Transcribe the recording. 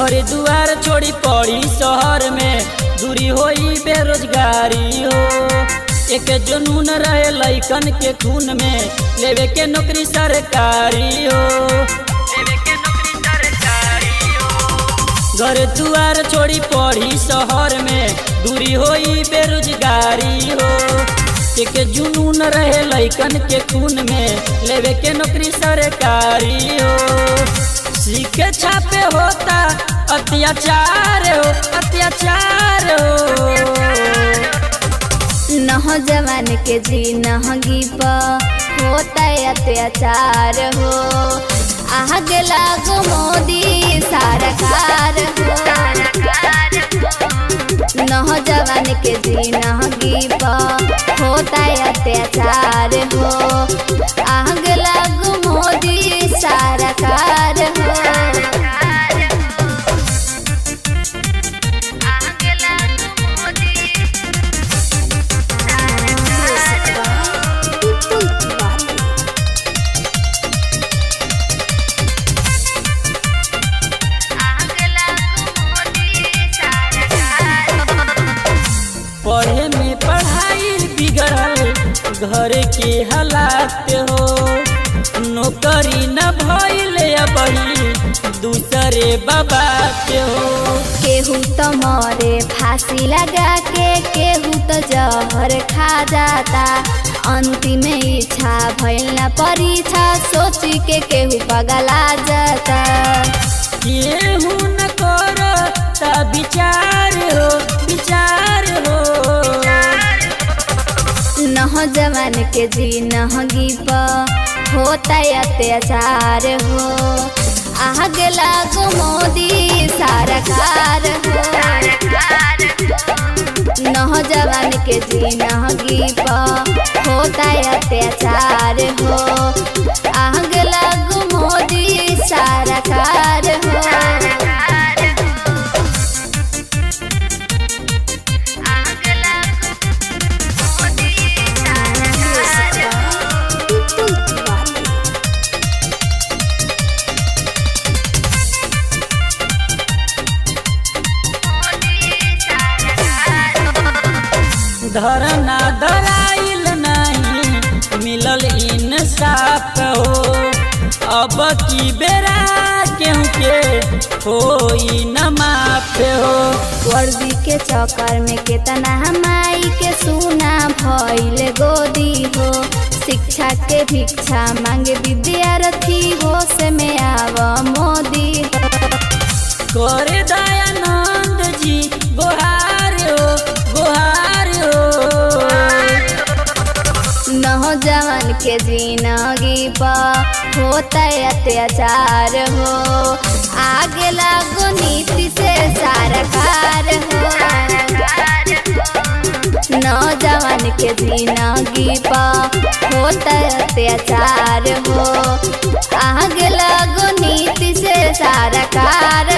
घर दुआर छोड़ी पड़ी शहर में, दूरी होई बेरोजगारी हो। एक जुनून रहे लइकन के खून में, लेवे के नौकरी सरकारी हो। घर दुआर छोड़ी पड़ी शहर में, दूरी होई बेरोजगारी हो। एक जुनून रहे लइकन के खून में, लेवे के नौकरी सरकारी हो। सीखे छापे होता अत्याचार हो, अत्याचार हो। नौजवान के जिंदगी पर होता अत्याचार हो। आग लागो मोदी सरकार हो। नौजवान के जिंदगी पर होता अत्याचार हो। आग लागो मोदी सरकार हो। पढ़े में पढ़ाई बिगड़ल, घर के हालात हो। नौकरी न भइल अबही, दूसरे बाबा के हो। केहू तो मरे फांसी लगा के, केहू तो जहर खा जाता। अंतिम इच्छा भइल न परीक्षा, सोची के केहू पगला जाता। केहू न करता विचार हो, विचार हो। नौजवान के जिंदगी पर होता अत्याचार हो। आग लागो मोदी सरकार हो। नौजवान के जिंदगी पर होता अत्याचार हो। आग लागो मोदी सरकार हो। धरना धराइल नहीं, मिलल इंसाफ हो। अब की बेरा केहू के होई न माफ हो। वर्दी के चक्कर में केतना माई के सुना भइल गोदी हो। शिक्षा के भिक्षा मांगे विद्यार्थी, होश में आव मोदी हो। करे दयानंद जी गोहार हो, गोहार हो। नौजवान के जिंदगी पर होता अत्याचार हो। आगे लागो नीति से सरकार हो। नौजवान के जिंदगी पर होता अत्याचार हो। आगे लागो नीति से सरकार